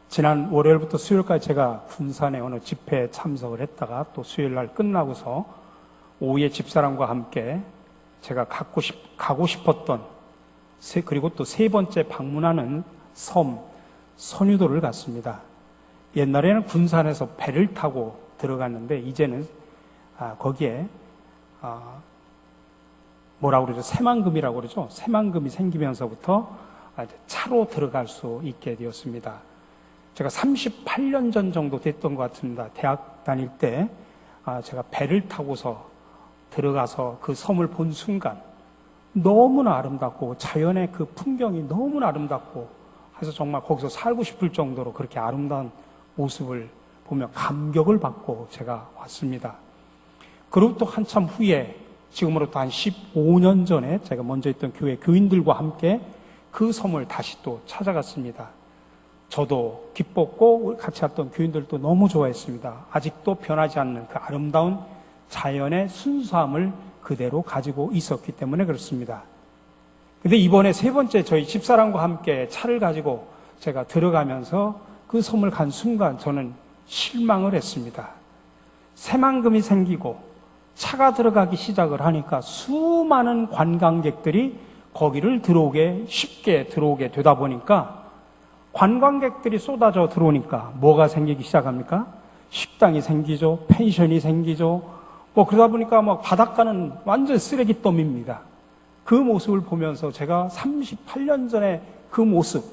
지난 월요일부터 수요일까지 제가 군산의 어느 집회에 참석을 했다가 또 수요일날 끝나고서 오후에 집사람과 함께 제가 가고 싶었던 그리고 또 세 번째 방문하는 섬 선유도를 갔습니다. 옛날에는 군산에서 배를 타고 들어갔는데 이제는 거기에 뭐라고 그러죠? 새만금이라고 그러죠? 새만금이 생기면서부터 차로 들어갈 수 있게 되었습니다. 제가 38년 전 정도 됐던 것 같습니다. 대학 다닐 때 제가 배를 타고서 들어가서 그 섬을 본 순간 너무나 아름답고 자연의 그 풍경이 너무나 아름답고 해서 정말 거기서 살고 싶을 정도로 그렇게 아름다운 모습을 보며 감격을 받고 제가 왔습니다. 그리고 또 한참 후에 지금으로부터 한 15년 전에 제가 먼저 있던 교회 교인들과 함께 그 섬을 다시 또 찾아갔습니다. 저도 기뻤고 같이 왔던 교인들도 너무 좋아했습니다. 아직도 변하지 않는 그 아름다운 자연의 순수함을 그대로 가지고 있었기 때문에 그렇습니다. 근데 이번에 세 번째 저희 집사람과 함께 차를 가지고 제가 들어가면서 그 섬을 간 순간 저는 실망을 했습니다. 새만금이 생기고 차가 들어가기 시작을 하니까 수많은 관광객들이 거기를 쉽게 들어오게 되다 보니까 관광객들이 쏟아져 들어오니까 뭐가 생기기 시작합니까? 식당이 생기죠. 펜션이 생기죠. 그러다 보니까 바닷가는 완전 쓰레기더미입니다. 그 모습을 보면서 제가 38년 전에 그 모습,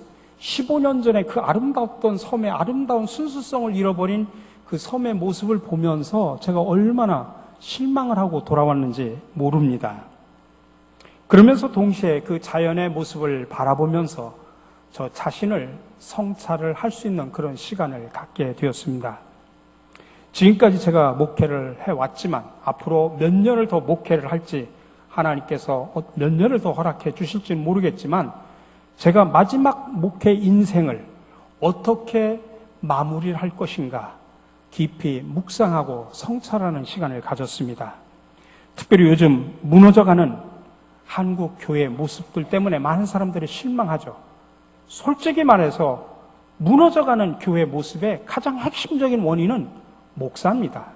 15년 전에 그 아름다웠던 섬의 아름다운 순수성을 잃어버린 그 섬의 모습을 보면서 제가 얼마나 실망을 하고 돌아왔는지 모릅니다. 그러면서 동시에 그 자연의 모습을 바라보면서 저 자신을 성찰을 할 수 있는 그런 시간을 갖게 되었습니다. 지금까지 제가 목회를 해왔지만 앞으로 몇 년을 더 목회를 할지 하나님께서 몇 년을 더 허락해 주실지는 모르겠지만 제가 마지막 목회 인생을 어떻게 마무리를 할 것인가 깊이 묵상하고 성찰하는 시간을 가졌습니다. 특별히 요즘 무너져가는 한국 교회의 모습들 때문에 많은 사람들이 실망하죠. 솔직히 말해서 무너져가는 교회 모습의 가장 핵심적인 원인은 목사입니다.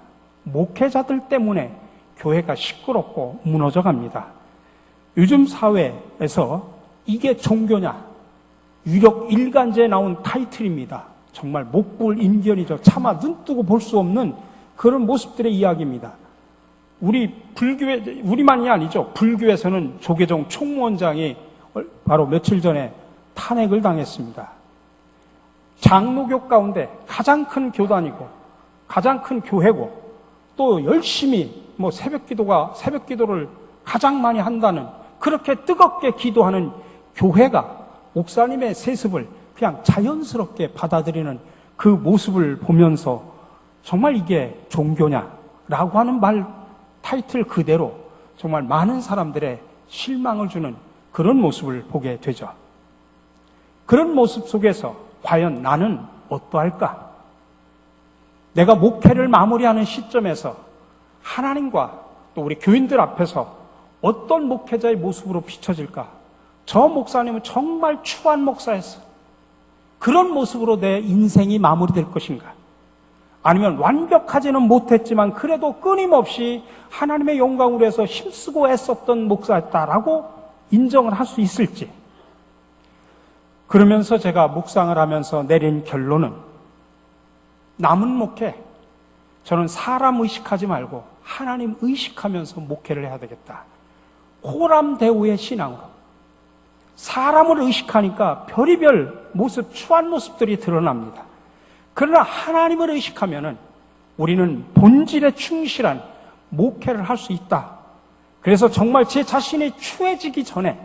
목회자들 때문에 교회가 시끄럽고 무너져갑니다. 요즘 사회에서 이게 종교냐? 유력 일간지에 나온 타이틀입니다. 정말 목불인견이죠. 차마 눈뜨고 볼 수 없는 그런 모습들의 이야기입니다. 우리만이 아니죠. 불교에서는 조계종 총무원장이 바로 며칠 전에 탄핵을 당했습니다. 장로교 가운데 가장 큰 교단이고 가장 큰 교회고 또 열심히 새벽 기도를 가장 많이 한다는 그렇게 뜨겁게 기도하는 교회가 목사님의 세습을 그냥 자연스럽게 받아들이는 그 모습을 보면서 정말 이게 종교냐라고 하는 타이틀 그대로 정말 많은 사람들의 실망을 주는 그런 모습을 보게 되죠. 그런 모습 속에서 과연 나는 어떠할까? 내가 목회를 마무리하는 시점에서 하나님과 또 우리 교인들 앞에서 어떤 목회자의 모습으로 비춰질까? 저 목사님은 정말 추한 목사였어. 그런 모습으로 내 인생이 마무리될 것인가? 아니면 완벽하지는 못했지만 그래도 끊임없이 하나님의 영광을 위해서 힘쓰고 애썼던 목사였다라고 인정을 할 수 있을지. 그러면서 제가 묵상을 하면서 내린 결론은 남은 목회, 저는 사람 의식하지 말고 하나님 의식하면서 목회를 해야 되겠다. 호람대오의 신앙으로 사람을 의식하니까 별의별 모습, 추한 모습들이 드러납니다. 그러나 하나님을 의식하면은 우리는 본질에 충실한 목회를 할 수 있다. 그래서 정말 제 자신이 추해지기 전에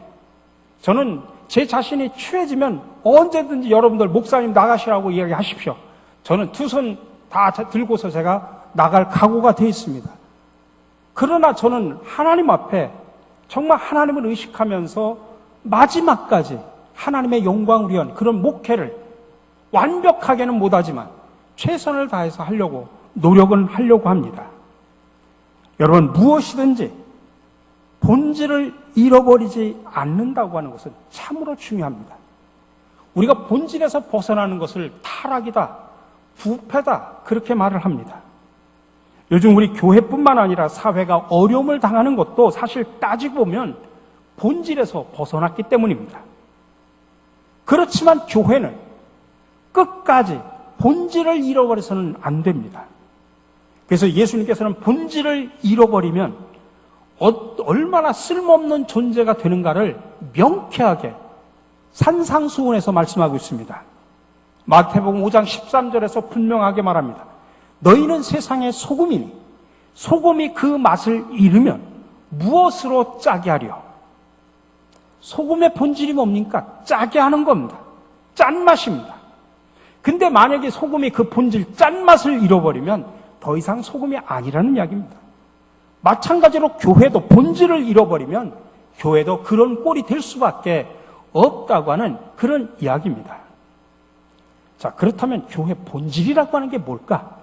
저는 제 자신이 추해지면 언제든지 여러분들 목사님 나가시라고 이야기하십시오. 저는 두 손 다 들고서 제가 나갈 각오가 되어 있습니다. 그러나 저는 하나님 앞에 정말 하나님을 의식하면서 마지막까지 하나님의 영광을 위한 그런 목회를 완벽하게는 못하지만 최선을 다해서 하려고 노력은 하려고 합니다. 여러분, 무엇이든지 본질을 잃어버리지 않는다고 하는 것은 참으로 중요합니다. 우리가 본질에서 벗어나는 것을 타락이다, 부패다, 그렇게 말을 합니다. 요즘 우리 교회뿐만 아니라 사회가 어려움을 당하는 것도 사실 따지고 보면 본질에서 벗어났기 때문입니다. 그렇지만 교회는 끝까지 본질을 잃어버려서는 안 됩니다. 그래서 예수님께서는 본질을 잃어버리면 얼마나 쓸모없는 존재가 되는가를 명쾌하게 산상수훈에서 말씀하고 있습니다. 마태복음 5장 13절에서 분명하게 말합니다. 너희는 세상의 소금이니 소금이 그 맛을 잃으면 무엇으로 짜게 하려? 소금의 본질이 뭡니까? 짜게 하는 겁니다. 짠맛입니다. 근데 만약에 소금이 그 본질 짠맛을 잃어버리면 더 이상 소금이 아니라는 이야기입니다. 마찬가지로 교회도 본질을 잃어버리면 교회도 그런 꼴이 될 수밖에 없다고 하는 그런 이야기입니다. 자, 그렇다면 교회 본질이라고 하는 게 뭘까?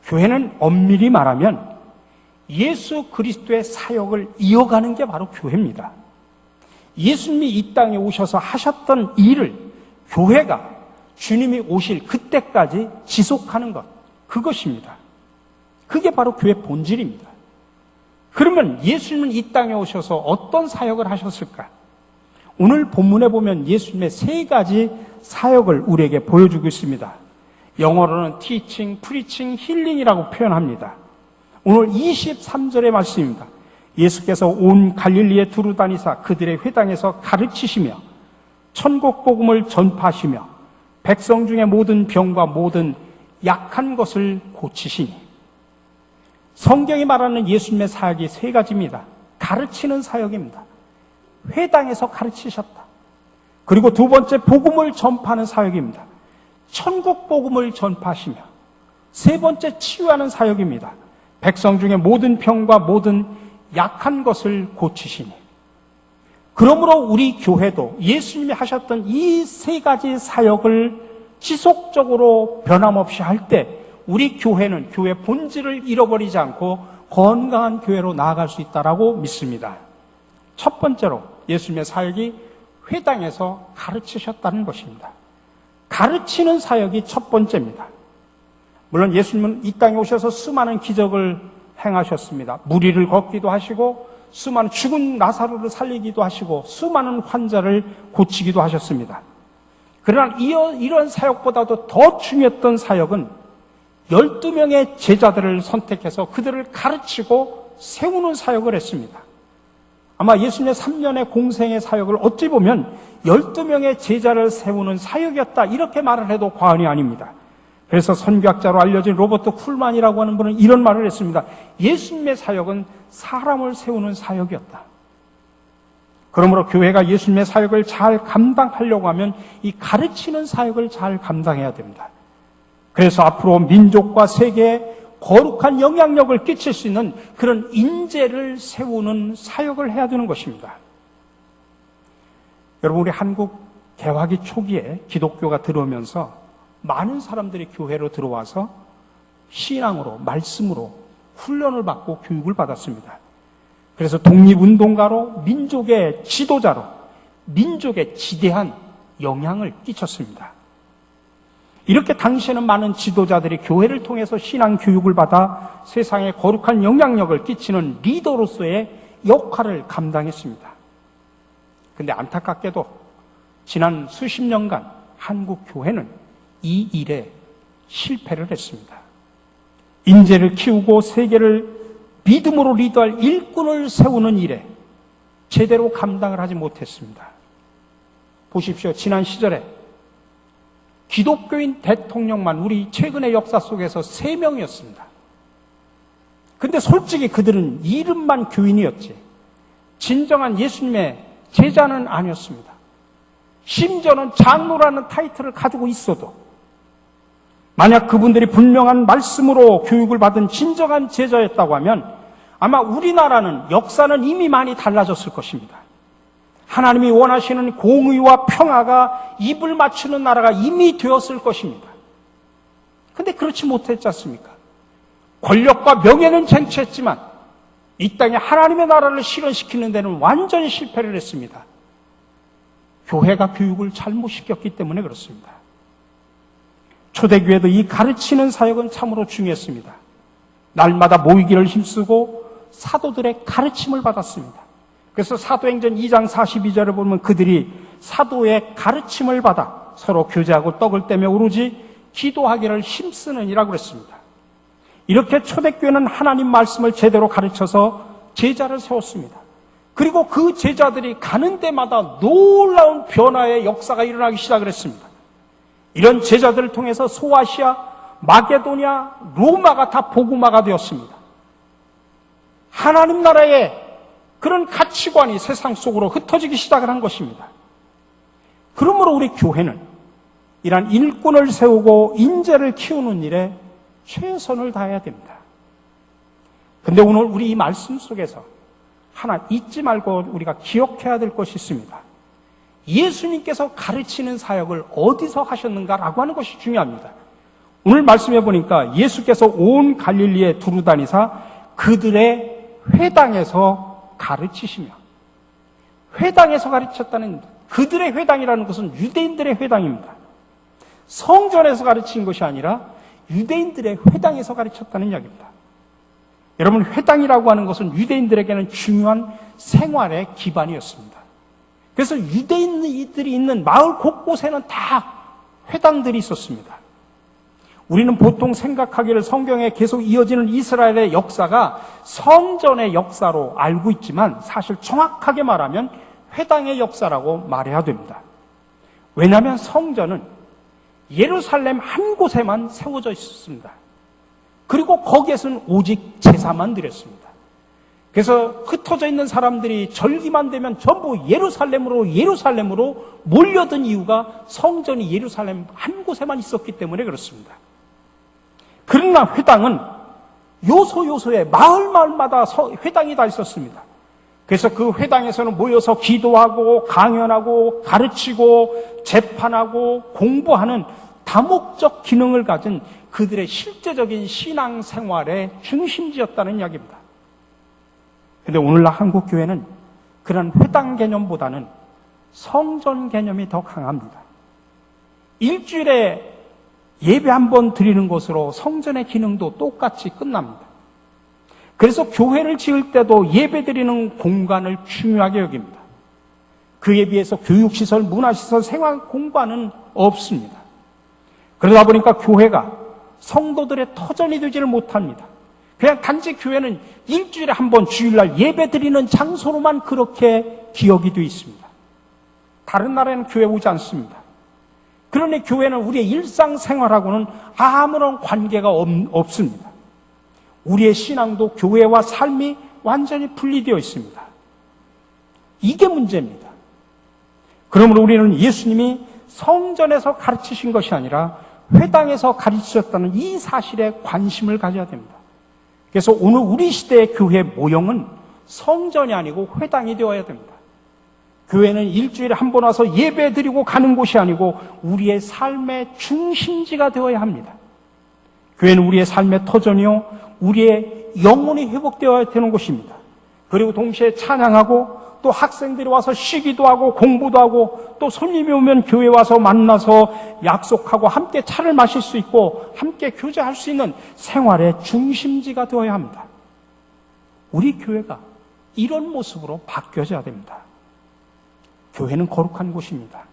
교회는 엄밀히 말하면 예수 그리스도의 사역을 이어가는 게 바로 교회입니다. 예수님이 이 땅에 오셔서 하셨던 일을 교회가 주님이 오실 그때까지 지속하는 것, 그것입니다. 그게 바로 교회 본질입니다. 그러면 예수님은 이 땅에 오셔서 어떤 사역을 하셨을까? 오늘 본문에 보면 예수님의 세 가지 사역을 우리에게 보여주고 있습니다. 영어로는 teaching, preaching, healing이라고 표현합니다. 오늘 23절의 말씀입니다. 예수께서 온 갈릴리에 두루 다니사 그들의 회당에서 가르치시며 천국 복음을 전파하시며 백성 중에 모든 병과 모든 약한 것을 고치시니. 성경이 말하는 예수님의 사역이 세 가지입니다. 가르치는 사역입니다. 회당에서 가르치셨다. 그리고 두 번째, 복음을 전파하는 사역입니다. 천국 복음을 전파하시며, 세 번째, 치유하는 사역입니다. 백성 중에 모든 병과 모든 약한 것을 고치시니. 그러므로 우리 교회도 예수님이 하셨던 이 세 가지 사역을 지속적으로 변함없이 할 때 우리 교회는 교회 본질을 잃어버리지 않고 건강한 교회로 나아갈 수 있다고 믿습니다. 첫 번째로 예수님의 사역이 회당에서 가르치셨다는 것입니다. 가르치는 사역이 첫 번째입니다. 물론 예수님은 이 땅에 오셔서 수많은 기적을 행하셨습니다. 무리를 걷기도 하시고 수많은 죽은 나사로를 살리기도 하시고 수많은 환자를 고치기도 하셨습니다. 그러나 이런 사역보다도 더 중요했던 사역은 12명의 제자들을 선택해서 그들을 가르치고 세우는 사역을 했습니다. 아마 예수님의 3년의 공생의 사역을 어찌 보면 12명의 제자를 세우는 사역이었다, 이렇게 말을 해도 과언이 아닙니다. 그래서 선교학자로 알려진 로버트 쿨만이라고 하는 분은 이런 말을 했습니다. 예수님의 사역은 사람을 세우는 사역이었다. 그러므로 교회가 예수님의 사역을 잘 감당하려고 하면 이 가르치는 사역을 잘 감당해야 됩니다. 그래서 앞으로 민족과 세계에 거룩한 영향력을 끼칠 수 있는 그런 인재를 세우는 사역을 해야 되는 것입니다. 여러분, 우리 한국 개화기 초기에 기독교가 들어오면서 많은 사람들이 교회로 들어와서 신앙으로, 말씀으로 훈련을 받고 교육을 받았습니다. 그래서 독립운동가로, 민족의 지도자로, 민족에 지대한 영향을 끼쳤습니다. 이렇게 당시에는 많은 지도자들이 교회를 통해서 신앙 교육을 받아 세상에 거룩한 영향력을 끼치는 리더로서의 역할을 감당했습니다. 그런데 안타깝게도 지난 수십 년간 한국 교회는 이 일에 실패를 했습니다. 인재를 키우고 세계를 믿음으로 리더할 일꾼을 세우는 일에 제대로 감당을 하지 못했습니다. 보십시오. 지난 시절에 기독교인 대통령만 우리 최근의 역사 속에서 3명이었습니다. 근데 솔직히 그들은 이름만 교인이었지 진정한 예수님의 제자는 아니었습니다. 심지어는 장로라는 타이틀을 가지고 있어도 만약 그분들이 분명한 말씀으로 교육을 받은 진정한 제자였다고 하면 아마 우리나라는 역사는 이미 많이 달라졌을 것입니다. 하나님이 원하시는 공의와 평화가 입을 맞추는 나라가 이미 되었을 것입니다. 근데 그렇지 못했지 않습니까? 권력과 명예는 쟁취했지만 이 땅에 하나님의 나라를 실현시키는 데는 완전히 실패를 했습니다. 교회가 교육을 잘못 시켰기 때문에 그렇습니다. 초대교회도 이 가르치는 사역은 참으로 중요했습니다. 날마다 모이기를 힘쓰고 사도들의 가르침을 받았습니다. 그래서 사도행전 2장 42절을 보면 그들이 사도의 가르침을 받아 서로 교제하고 떡을 떼며 오로지 기도하기를 힘쓰느니라고 그랬습니다. 이렇게 초대교회는 하나님 말씀을 제대로 가르쳐서 제자를 세웠습니다. 그리고 그 제자들이 가는 데마다 놀라운 변화의 역사가 일어나기 시작을 했습니다. 이런 제자들을 통해서 소아시아, 마게도냐, 로마가 다 복음화가 되었습니다. 하나님 나라의 그런 가치관이 세상 속으로 흩어지기 시작을 한 것입니다. 그러므로 우리 교회는 이러한 일꾼을 세우고 인재를 키우는 일에 최선을 다해야 됩니다. 근데 오늘 우리 이 말씀 속에서 하나 잊지 말고 우리가 기억해야 될 것이 있습니다. 예수님께서 가르치는 사역을 어디서 하셨는가라고 하는 것이 중요합니다. 오늘 말씀해 보니까 예수께서 온 갈릴리에 두루 다니사 그들의 회당에서 가르치시며, 회당에서 가르쳤다는, 그들의 회당이라는 것은 유대인들의 회당입니다. 성전에서 가르친 것이 아니라 유대인들의 회당에서 가르쳤다는 이야기입니다. 여러분, 회당이라고 하는 것은 유대인들에게는 중요한 생활의 기반이었습니다. 그래서 유대인들이 있는 마을 곳곳에는 다 회당들이 있었습니다. 우리는 보통 생각하기를 성경에 계속 이어지는 이스라엘의 역사가 성전의 역사로 알고 있지만 사실 정확하게 말하면 회당의 역사라고 말해야 됩니다. 왜냐하면 성전은 예루살렘 한 곳에만 세워져 있었습니다. 그리고 거기에서는 오직 제사만 드렸습니다. 그래서 흩어져 있는 사람들이 절기만 되면 전부 예루살렘으로 몰려든 이유가 성전이 예루살렘 한 곳에만 있었기 때문에 그렇습니다. 그러나 회당은 요소요소에 마을마다 회당이 다 있었습니다. 그래서 그 회당에서는 모여서 기도하고 강연하고 가르치고 재판하고 공부하는 다목적 기능을 가진 그들의 실제적인 신앙생활의 중심지였다는 이야기입니다. 그런데 오늘날 한국교회는 그런 회당 개념보다는 성전 개념이 더 강합니다. 일주일에 예배 한 번 드리는 것으로 성전의 기능도 똑같이 끝납니다. 그래서 교회를 지을 때도 예배 드리는 공간을 중요하게 여깁니다. 그에 비해서 교육시설, 문화시설, 생활 공간은 없습니다. 그러다 보니까 교회가 성도들의 터전이 되지를 못합니다. 그냥 단지 교회는 일주일에 한 번 주일날 예배 드리는 장소로만 그렇게 기억이 되어 있습니다. 다른 나라에는 교회 오지 않습니다. 그러니 교회는 우리의 일상생활하고는 아무런 관계가 없습니다. 우리의 신앙도 교회와 삶이 완전히 분리되어 있습니다. 이게 문제입니다. 그러므로 우리는 예수님이 성전에서 가르치신 것이 아니라 회당에서 가르치셨다는 이 사실에 관심을 가져야 됩니다. 그래서 오늘 우리 시대의 교회 모형은 성전이 아니고 회당이 되어야 됩니다. 교회는 일주일에 한 번 와서 예배 드리고 가는 곳이 아니고 우리의 삶의 중심지가 되어야 합니다. 교회는 우리의 삶의 터전이요, 우리의 영혼이 회복되어야 되는 곳입니다. 그리고 동시에 찬양하고 또 학생들이 와서 쉬기도 하고 공부도 하고 또 손님이 오면 교회 와서 만나서 약속하고 함께 차를 마실 수 있고 함께 교제할 수 있는 생활의 중심지가 되어야 합니다. 우리 교회가 이런 모습으로 바뀌어져야 됩니다. 교회는 거룩한 곳입니다.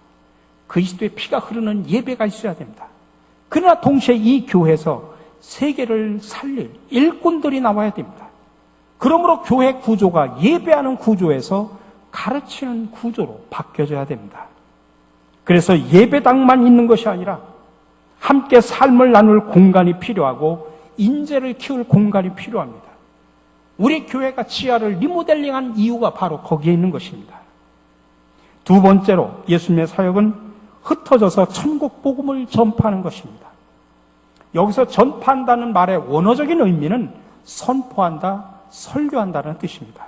그리스도의 피가 흐르는 예배가 있어야 됩니다. 그러나 동시에 이 교회에서 세계를 살릴 일꾼들이 나와야 됩니다. 그러므로 교회 구조가 예배하는 구조에서 가르치는 구조로 바뀌어져야 됩니다. 그래서 예배당만 있는 것이 아니라 함께 삶을 나눌 공간이 필요하고 인재를 키울 공간이 필요합니다. 우리 교회가 지하를 리모델링한 이유가 바로 거기에 있는 것입니다. 두 번째로 예수님의 사역은 흩어져서 천국 복음을 전파하는 것입니다. 여기서 전파한다는 말의 원어적인 의미는 선포한다, 설교한다는 뜻입니다.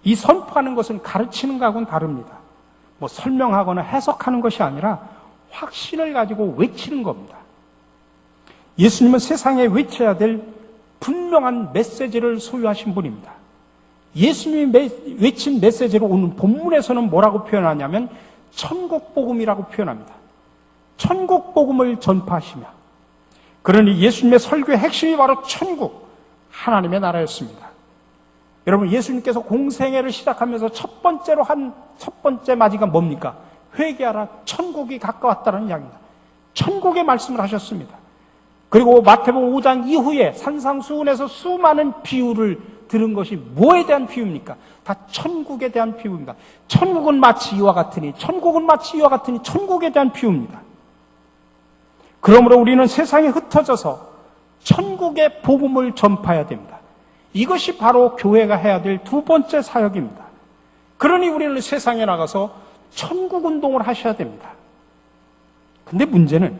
이 선포하는 것은 가르치는 것하고는 다릅니다. 설명하거나 해석하는 것이 아니라 확신을 가지고 외치는 겁니다. 예수님은 세상에 외쳐야 될 분명한 메시지를 소유하신 분입니다. 예수님이 외친 메시지로 오늘 본문에서는 뭐라고 표현하냐면 천국 복음이라고 표현합니다. 천국 복음을 전파하시며, 그러니 예수님의 설교의 핵심이 바로 천국, 하나님의 나라였습니다. 여러분, 예수님께서 공생애를 시작하면서 첫 번째 맞이가 뭡니까? 회개하라, 천국이 가까웠다는 이야기입니다. 천국의 말씀을 하셨습니다. 그리고 마태복음 5장 이후에 산상수훈에서 수많은 비유를 들은 것이 뭐에 대한 비유입니까? 다 천국에 대한 비유입니다. 천국은 마치 이와 같으니, 천국은 마치 이와 같으니, 천국에 대한 비유입니다. 그러므로 우리는 세상에 흩어져서 천국의 복음을 전파해야 됩니다. 이것이 바로 교회가 해야 될 두 번째 사역입니다. 그러니 우리는 세상에 나가서 천국 운동을 하셔야 됩니다. 근데 문제는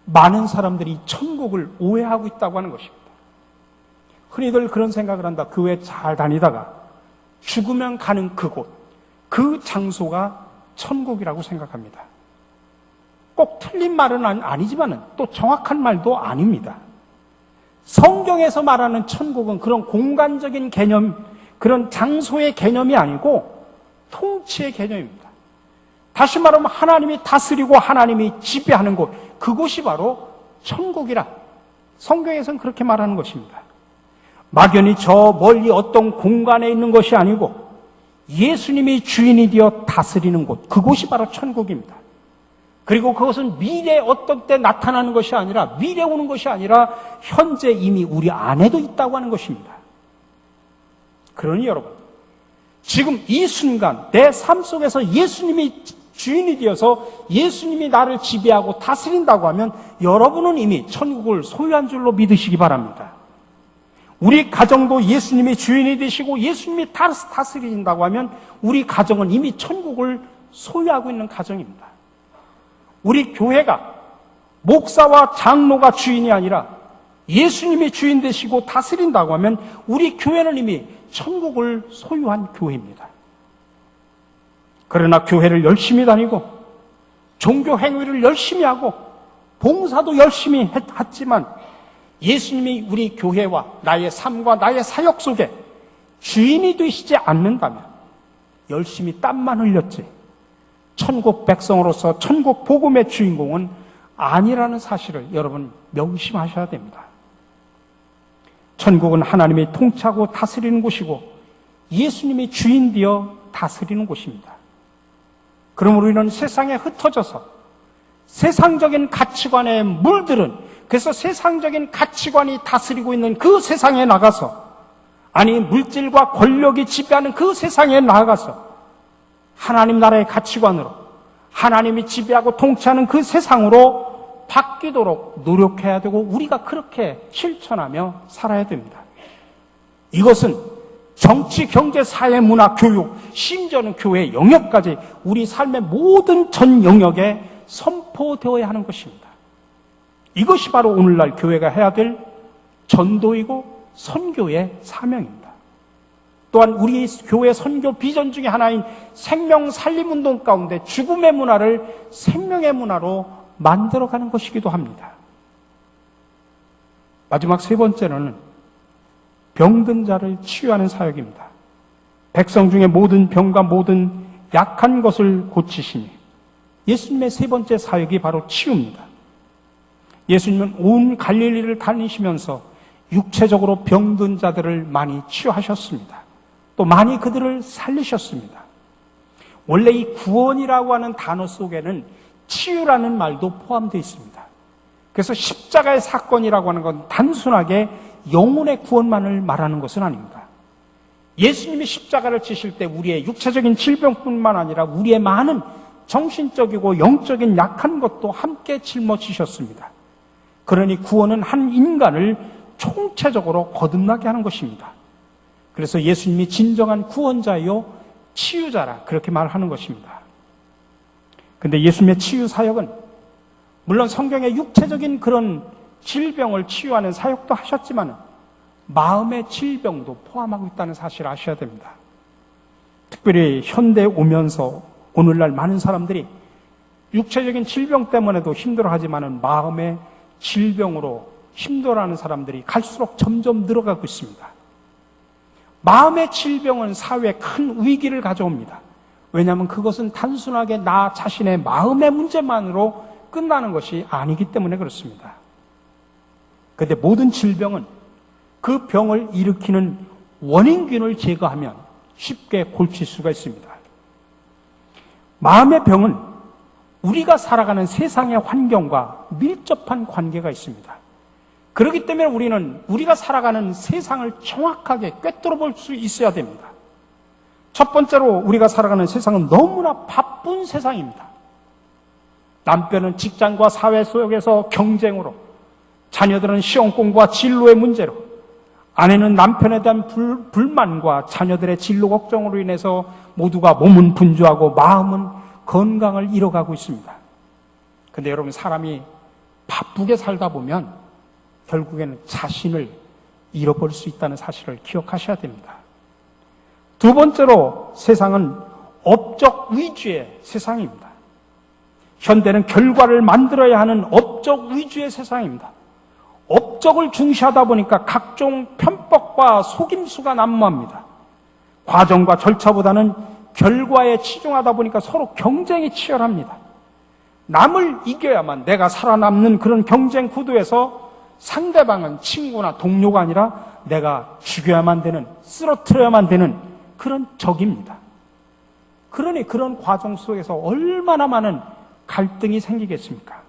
많은 사람들이 천국을 오해하고 있다고 하는 것입니다. 흔히들 그런 생각을 한다. 교회 잘 다니다가 죽으면 가는 그곳, 그 장소가 천국이라고 생각합니다. 꼭 틀린 말은 아니지만 또 정확한 말도 아닙니다. 성경에서 말하는 천국은 그런 공간적인 개념, 그런 장소의 개념이 아니고 통치의 개념입니다. 다시 말하면 하나님이 다스리고 하나님이 지배하는 곳, 그곳이 바로 천국이라 성경에서는 그렇게 말하는 것입니다. 막연히 저 멀리 어떤 공간에 있는 것이 아니고 예수님이 주인이 되어 다스리는 곳, 그곳이 바로 천국입니다. 그리고 그것은 미래에 어떤 때 나타나는 것이 아니라, 미래에 오는 것이 아니라 현재 이미 우리 안에도 있다고 하는 것입니다. 그러니 여러분, 지금 이 순간 내 삶 속에서 예수님이 주인이 되어서 예수님이 나를 지배하고 다스린다고 하면 여러분은 이미 천국을 소유한 줄로 믿으시기 바랍니다. 우리 가정도 예수님이 주인이 되시고 예수님이 다스린다고 하면 우리 가정은 이미 천국을 소유하고 있는 가정입니다. 우리 교회가 목사와 장로가 주인이 아니라 예수님이 주인 되시고 다스린다고 하면 우리 교회는 이미 천국을 소유한 교회입니다. 그러나 교회를 열심히 다니고 종교 행위를 열심히 하고 봉사도 열심히 했지만 예수님이 우리 교회와 나의 삶과 나의 사역 속에 주인이 되시지 않는다면 열심히 땀만 흘렸지 천국 백성으로서 천국 복음의 주인공은 아니라는 사실을 여러분 명심하셔야 됩니다. 천국은 하나님이 통치하고 다스리는 곳이고 예수님이 주인 되어 다스리는 곳입니다. 그러므로 우리는 세상에 흩어져서 세상적인 가치관에 물들은, 그래서 세상적인 가치관이 다스리고 있는 그 세상에 나가서, 아니 물질과 권력이 지배하는 그 세상에 나가서 하나님 나라의 가치관으로 하나님이 지배하고 통치하는 그 세상으로 바뀌도록 노력해야 되고 우리가 그렇게 실천하며 살아야 됩니다. 이것은 정치, 경제, 사회, 문화, 교육, 심지어는 교회 영역까지 우리 삶의 모든 전 영역에 선포되어야 하는 것입니다. 이것이 바로 오늘날 교회가 해야 될 전도이고 선교의 사명입니다. 또한 우리 교회 선교 비전 중에 하나인 생명 살림 운동 가운데 죽음의 문화를 생명의 문화로 만들어가는 것이기도 합니다. 마지막 세 번째는 병든 자를 치유하는 사역입니다. 백성 중에 모든 병과 모든 약한 것을 고치시니 예수님의 세 번째 사역이 바로 치유입니다. 예수님은 온 갈릴리를 다니시면서 육체적으로 병든 자들을 많이 치유하셨습니다. 또 많이 그들을 살리셨습니다. 원래 이 구원이라고 하는 단어 속에는 치유라는 말도 포함되어 있습니다. 그래서 십자가의 사건이라고 하는 건 단순하게 영혼의 구원만을 말하는 것은 아닙니다. 예수님이 십자가를 지실 때 우리의 육체적인 질병뿐만 아니라 우리의 많은 정신적이고 영적인 약한 것도 함께 짊어지셨습니다. 그러니 구원은 한 인간을 총체적으로 거듭나게 하는 것입니다. 그래서 예수님이 진정한 구원자요 치유자라 그렇게 말하는 것입니다. 그런데 예수님의 치유 사역은 물론 성경의 육체적인 그런 질병을 치유하는 사역도 하셨지만 마음의 질병도 포함하고 있다는 사실을 아셔야 됩니다. 특별히 현대에 오면서 오늘날 많은 사람들이 육체적인 질병 때문에도 힘들어하지만 마음의 질병으로 힘들어하는 사람들이 갈수록 점점 늘어가고 있습니다. 마음의 질병은 사회에 큰 위기를 가져옵니다. 왜냐하면 그것은 단순하게 나 자신의 마음의 문제만으로 끝나는 것이 아니기 때문에 그렇습니다. 그런데 모든 질병은 그 병을 일으키는 원인균을 제거하면 쉽게 고칠 수가 있습니다. 마음의 병은 우리가 살아가는 세상의 환경과 밀접한 관계가 있습니다. 그렇기 때문에 우리는 우리가 살아가는 세상을 정확하게 꿰뚫어 볼 수 있어야 됩니다. 첫 번째로 우리가 살아가는 세상은 너무나 바쁜 세상입니다. 남편은 직장과 사회 속에서 경쟁으로, 자녀들은 시험 공부와 진로의 문제로, 아내는 남편에 대한 불만과 자녀들의 진로 걱정으로 인해서 모두가 몸은 분주하고 마음은 건강을 잃어가고 있습니다. 그런데 여러분, 사람이 바쁘게 살다 보면 결국에는 자신을 잃어버릴 수 있다는 사실을 기억하셔야 됩니다. 두 번째로 세상은 업적 위주의 세상입니다. 현대는 결과를 만들어야 하는 업적 위주의 세상입니다. 업적을 중시하다 보니까 각종 편법과 속임수가 난무합니다. 과정과 절차보다는 결과에 치중하다 보니까 서로 경쟁이 치열합니다. 남을 이겨야만 내가 살아남는 그런 경쟁 구도에서 상대방은 친구나 동료가 아니라 내가 죽여야만 되는, 쓰러뜨려야만 되는 그런 적입니다. 그러니 그런 과정 속에서 얼마나 많은 갈등이 생기겠습니까?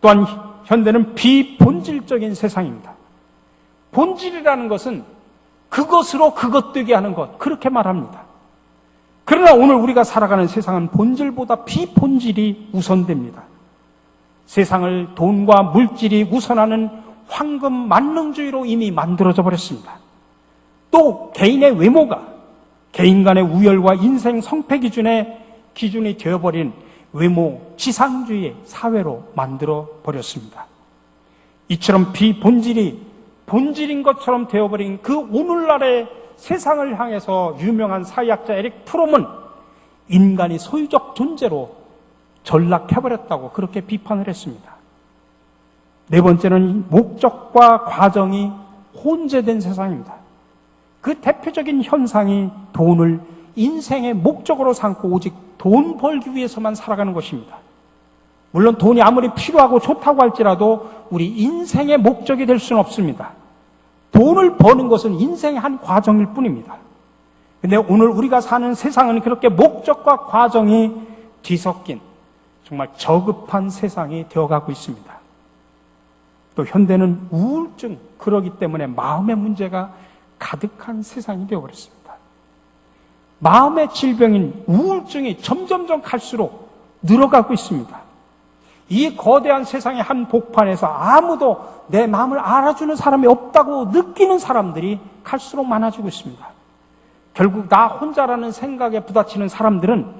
또한 현대는 비본질적인 세상입니다. 본질이라는 것은 그것으로 그것 되게 하는 것, 그렇게 말합니다. 그러나 오늘 우리가 살아가는 세상은 본질보다 비본질이 우선됩니다. 세상을 돈과 물질이 우선하는 황금 만능주의로 이미 만들어져 버렸습니다. 또 개인의 외모가 개인 간의 우열과 인생 성패 기준이 되어버린 외모 지상주의의 사회로 만들어 버렸습니다. 이처럼 비본질이 본질인 것처럼 되어버린 그 오늘날의 세상을 향해서 유명한 사회학자 에릭 프롬은 인간이 소유적 존재로 전락해버렸다고 그렇게 비판을 했습니다. 네 번째는 목적과 과정이 혼재된 세상입니다. 그 대표적인 현상이 돈을 인생의 목적으로 삼고 오직 돈 벌기 위해서만 살아가는 것입니다. 물론 돈이 아무리 필요하고 좋다고 할지라도 우리 인생의 목적이 될 수는 없습니다. 돈을 버는 것은 인생의 한 과정일 뿐입니다. 그런데 오늘 우리가 사는 세상은 그렇게 목적과 과정이 뒤섞인 정말 저급한 세상이 되어가고 있습니다. 또 현대는 우울증, 그러기 때문에 마음의 문제가 가득한 세상이 되어버렸습니다. 마음의 질병인 우울증이 점점점 갈수록 늘어가고 있습니다. 이 거대한 세상의 한 복판에서 아무도 내 마음을 알아주는 사람이 없다고 느끼는 사람들이 갈수록 많아지고 있습니다. 결국 나 혼자라는 생각에 부딪히는 사람들은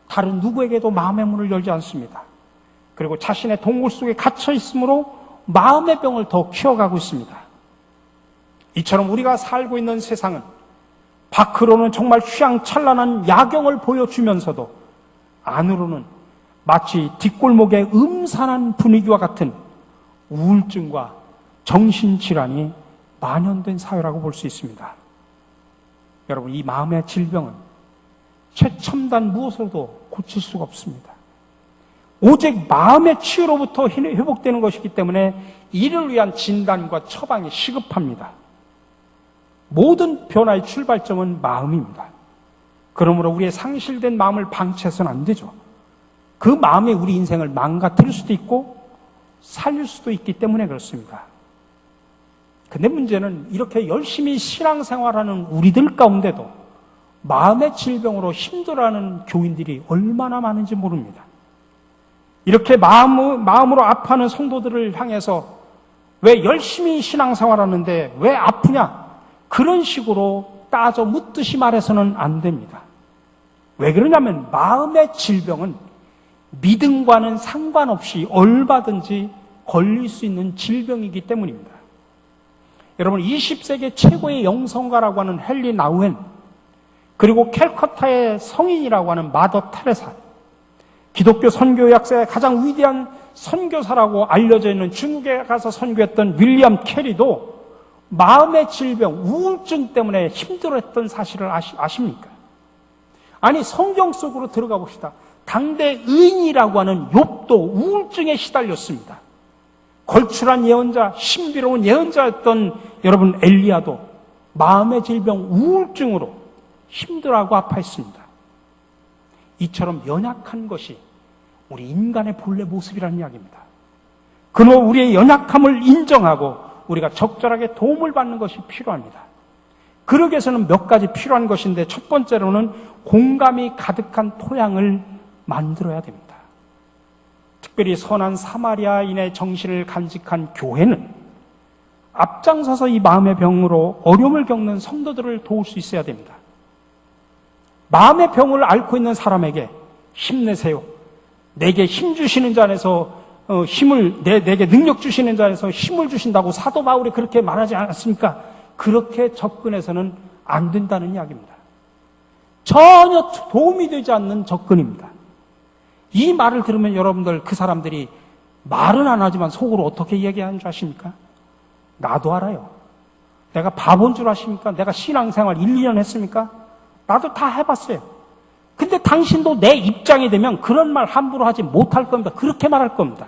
다른 누구에게도 마음의 문을 열지 않습니다. 그리고 자신의 동굴 속에 갇혀 있으므로 마음의 병을 더 키워가고 있습니다. 이처럼 우리가 살고 있는 세상은 밖으로는 정말 휘황찬란한 야경을 보여주면서도 안으로는 마치 뒷골목의 음산한 분위기와 같은 우울증과 정신질환이 만연된 사회라고 볼 수 있습니다. 여러분, 이 마음의 질병은 최첨단 무엇으로도 고칠 수가 없습니다. 오직 마음의 치유로부터 회복되는 것이기 때문에 이를 위한 진단과 처방이 시급합니다. 모든 변화의 출발점은 마음입니다. 그러므로 우리의 상실된 마음을 방치해서는 안 되죠. 그 마음이 우리 인생을 망가뜨릴 수도 있고 살릴 수도 있기 때문에 그렇습니다. 근데 문제는 이렇게 열심히 신앙생활하는 우리들 가운데도 마음의 질병으로 힘들어하는 교인들이 얼마나 많은지 모릅니다. 이렇게 마음으로 아파하는 성도들을 향해서 왜 열심히 신앙생활하는데 왜 아프냐? 그런 식으로 따져 묻듯이 말해서는 안 됩니다. 왜 그러냐면 마음의 질병은 믿음과는 상관없이 얼마든지 걸릴 수 있는 질병이기 때문입니다. 여러분, 20세기 최고의 영성가라고 하는 헨리 나우엔, 그리고 캘커타의 성인이라고 하는 마더 테레사, 기독교 선교 역사의 가장 위대한 선교사라고 알려져 있는 중국에 가서 선교했던 윌리엄 캐리도 마음의 질병, 우울증 때문에 힘들어했던 사실을 아십니까? 아니, 성경 속으로 들어가 봅시다. 당대 의인이라고 하는 욥도 우울증에 시달렸습니다. 걸출한 예언자, 신비로운 예언자였던 여러분 엘리야도 마음의 질병, 우울증으로 힘들어하고 아파했습니다. 이처럼 연약한 것이 우리 인간의 본래 모습이라는 이야기입니다. 그러므로 우리의 연약함을 인정하고 우리가 적절하게 도움을 받는 것이 필요합니다. 그러기 위해서는 몇 가지 필요한 것인데, 첫 번째로는 공감이 가득한 토양을 만들어야 됩니다. 특별히 선한 사마리아인의 정신을 간직한 교회는 앞장서서 이 마음의 병으로 어려움을 겪는 성도들을 도울 수 있어야 됩니다. 마음의 병을 앓고 있는 사람에게 힘내세요, 내게 힘 주시는 자 안에서 내게 능력 주시는 자 안에서 힘을 주신다고 사도 바울이 그렇게 말하지 않았습니까? 그렇게 접근해서는 안 된다는 이야기입니다. 전혀 도움이 되지 않는 접근입니다. 이 말을 들으면 여러분들, 그 사람들이 말은 안 하지만 속으로 어떻게 얘기하는 줄 아십니까? 나도 알아요. 내가 바본 줄 아십니까? 내가 신앙생활 1, 2년 했습니까? 나도 다 해봤어요. 근데 당신도 내 입장이 되면 그런 말 함부로 하지 못할 겁니다. 그렇게 말할 겁니다.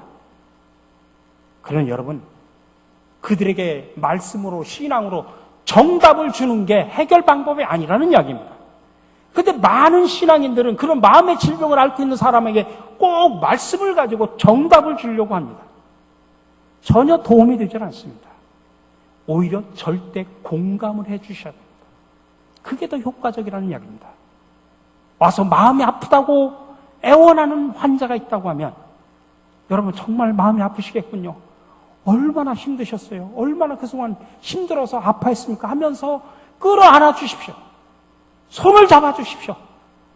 그러나 여러분, 그들에게 말씀으로, 신앙으로 정답을 주는 게 해결 방법이 아니라는 이야기입니다. 근데 많은 신앙인들은 그런 마음의 질병을 앓고 있는 사람에게 꼭 말씀을 가지고 정답을 주려고 합니다. 전혀 도움이 되질 않습니다. 오히려 절대 공감을 해 주셔야 됩니다. 그게 더 효과적이라는 이야기입니다. 와서 마음이 아프다고 애원하는 환자가 있다고 하면, 여러분 정말 마음이 아프시겠군요. 얼마나 힘드셨어요? 얼마나 그동안 힘들어서 아파했습니까? 하면서 끌어안아 주십시오. 손을 잡아 주십시오.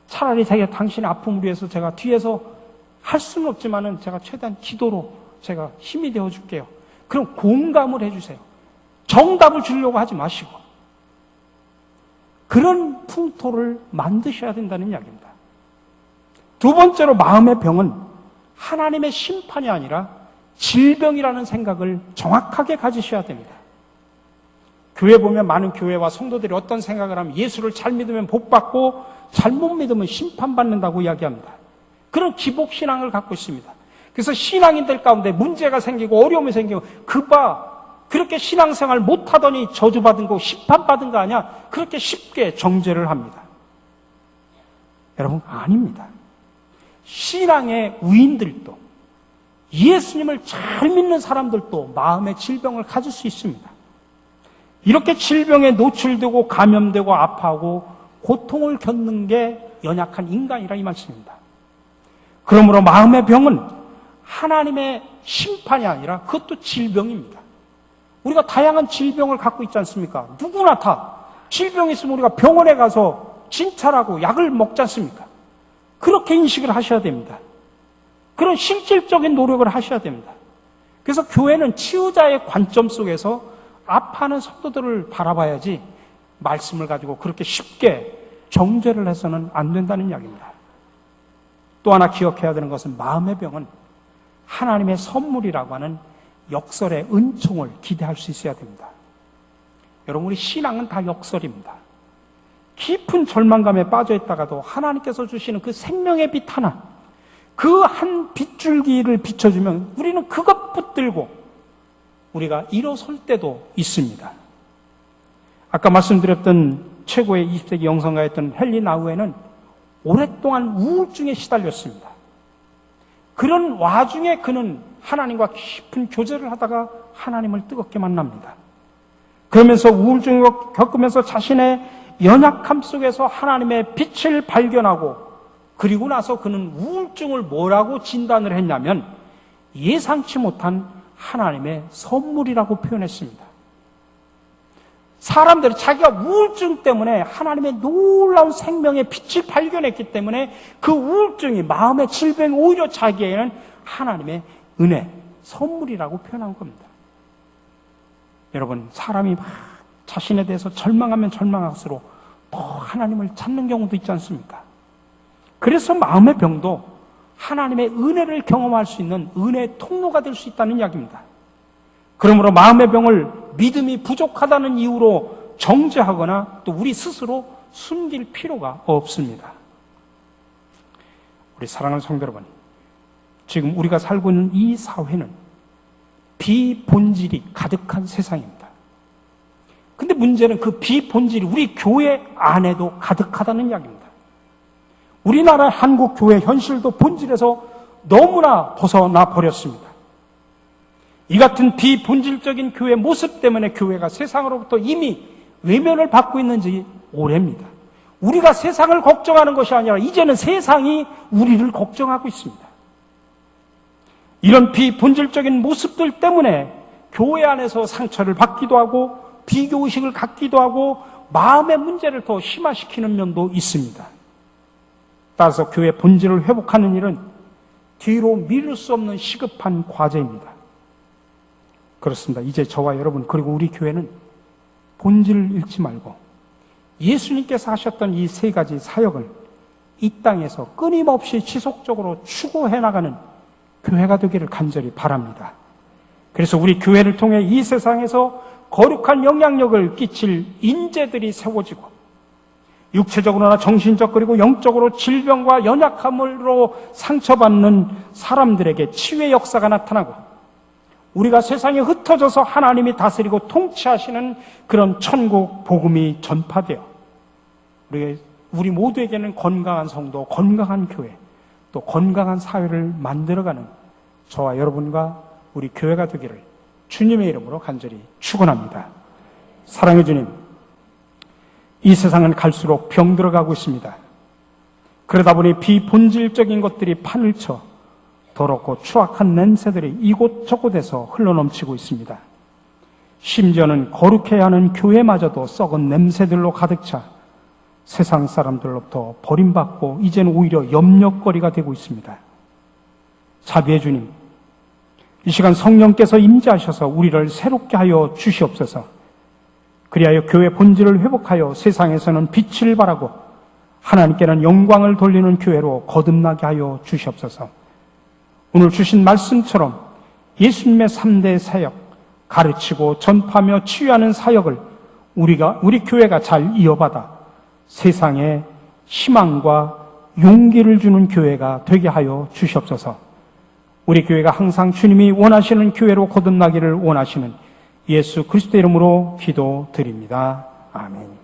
차라리 제가 당신의 아픔을 위해서 제가 뒤에서 할 수는 없지만은 제가 최대한 기도로 제가 힘이 되어 줄게요. 그럼 공감을 해 주세요. 정답을 주려고 하지 마시고 그런 풍토를 만드셔야 된다는 이야기입니다. 두 번째로, 마음의 병은 하나님의 심판이 아니라 질병이라는 생각을 정확하게 가지셔야 됩니다. 교회 보면 많은 교회와 성도들이 어떤 생각을 하면 예수를 잘 믿으면 복 받고 잘못 믿으면 심판받는다고 이야기합니다. 그런 기복신앙을 갖고 있습니다. 그래서 신앙인들 가운데 문제가 생기고 어려움이 생기고, 그렇게 신앙생활 못하더니 저주받은 거, 심판받은 거 아니야? 그렇게 쉽게 정죄를 합니다. 여러분, 아닙니다. 신앙의 우인들도, 예수님을 잘 믿는 사람들도 마음의 질병을 가질 수 있습니다. 이렇게 질병에 노출되고 감염되고 아파하고 고통을 겪는 게 연약한 인간이라 이 말씀입니다. 그러므로 마음의 병은 하나님의 심판이 아니라 그것도 질병입니다. 우리가 다양한 질병을 갖고 있지 않습니까? 누구나 다 질병이 있으면 우리가 병원에 가서 진찰하고 약을 먹지 않습니까? 그렇게 인식을 하셔야 됩니다. 그런 실질적인 노력을 하셔야 됩니다. 그래서 교회는 치유자의 관점 속에서 아파하는 성도들을 바라봐야지 말씀을 가지고 그렇게 쉽게 정죄를 해서는 안 된다는 이야기입니다. 또 하나 기억해야 되는 것은, 마음의 병은 하나님의 선물이라고 하는 역설의 은총을 기대할 수 있어야 됩니다. 여러분, 우리 신앙은 다 역설입니다. 깊은 절망감에 빠져 있다가도 하나님께서 주시는 그 생명의 빛 하나, 그 한 빗줄기를 비춰주면 우리는 그것 붙들고 우리가 일어설 때도 있습니다. 아까 말씀드렸던 최고의 20세기 영성가였던 헨리 나우에는 오랫동안 우울증에 시달렸습니다. 그런 와중에 그는 하나님과 깊은 교제를 하다가 하나님을 뜨겁게 만납니다. 그러면서 우울증을 겪으면서 자신의 연약함 속에서 하나님의 빛을 발견하고, 그리고 나서 그는 우울증을 뭐라고 진단을 했냐면 예상치 못한 하나님의 선물이라고 표현했습니다. 사람들이 자기가 우울증 때문에 하나님의 놀라운 생명의 빛을 발견했기 때문에 그 우울증이, 마음의 질병이 오히려 자기에게는 하나님의 은혜, 선물이라고 표현한 겁니다. 여러분, 사람이 막 자신에 대해서 절망하면 절망할수록 더 하나님을 찾는 경우도 있지 않습니까? 그래서 마음의 병도 하나님의 은혜를 경험할 수 있는 은혜의 통로가 될 수 있다는 이야기입니다. 그러므로 마음의 병을 믿음이 부족하다는 이유로 정죄하거나 또 우리 스스로 숨길 필요가 없습니다. 우리 사랑하는 성도 여러분, 지금 우리가 살고 있는 이 사회는 비본질이 가득한 세상입니다. 근데 문제는 그 비본질이 우리 교회 안에도 가득하다는 이야기입니다. 우리나라 한국 교회 현실도 본질에서 너무나 벗어나 버렸습니다. 이 같은 비본질적인 교회 모습 때문에 교회가 세상으로부터 이미 외면을 받고 있는지 오래입니다. 우리가 세상을 걱정하는 것이 아니라 이제는 세상이 우리를 걱정하고 있습니다. 이런 비본질적인 모습들 때문에 교회 안에서 상처를 받기도 하고 비교의식을 갖기도 하고 마음의 문제를 더 심화시키는 면도 있습니다. 따라서 교회 본질을 회복하는 일은 뒤로 미룰 수 없는 시급한 과제입니다. 그렇습니다. 이제 저와 여러분 그리고 우리 교회는 본질을 잃지 말고 예수님께서 하셨던 이 세 가지 사역을 이 땅에서 끊임없이 지속적으로 추구해 나가는 교회가 되기를 간절히 바랍니다. 그래서 우리 교회를 통해 이 세상에서 거룩한 영향력을 끼칠 인재들이 세워지고 육체적으로나 정신적 그리고 영적으로 질병과 연약함으로 상처받는 사람들에게 치유의 역사가 나타나고 우리가 세상에 흩어져서 하나님이 다스리고 통치하시는 그런 천국 복음이 전파되어 우리 모두에게는 건강한 성도, 건강한 교회, 또 건강한 사회를 만들어가는 저와 여러분과 우리 교회가 되기를 주님의 이름으로 간절히 축원합니다. 사랑의 주님, 이 세상은 갈수록 병들어가고 있습니다. 그러다 보니 비본질적인 것들이 판을 쳐 더럽고 추악한 냄새들이 이곳저곳에서 흘러넘치고 있습니다. 심지어는 거룩해야 하는 교회마저도 썩은 냄새들로 가득 차 세상 사람들로부터 버림받고 이제는 오히려 염려거리가 되고 있습니다. 자비의 주님, 이 시간 성령께서 임재하셔서 우리를 새롭게 하여 주시옵소서. 그리하여 교회 본질을 회복하여 세상에서는 빛을 발하고 하나님께는 영광을 돌리는 교회로 거듭나게 하여 주시옵소서. 오늘 주신 말씀처럼 예수님의 3대 사역, 가르치고 전파하며 치유하는 사역을 우리 교회가 잘 이어받아 세상에 희망과 용기를 주는 교회가 되게 하여 주시옵소서. 우리 교회가 항상 주님이 원하시는 교회로 거듭나기를 원하시는 예수 그리스도의 이름으로 기도드립니다. 아멘.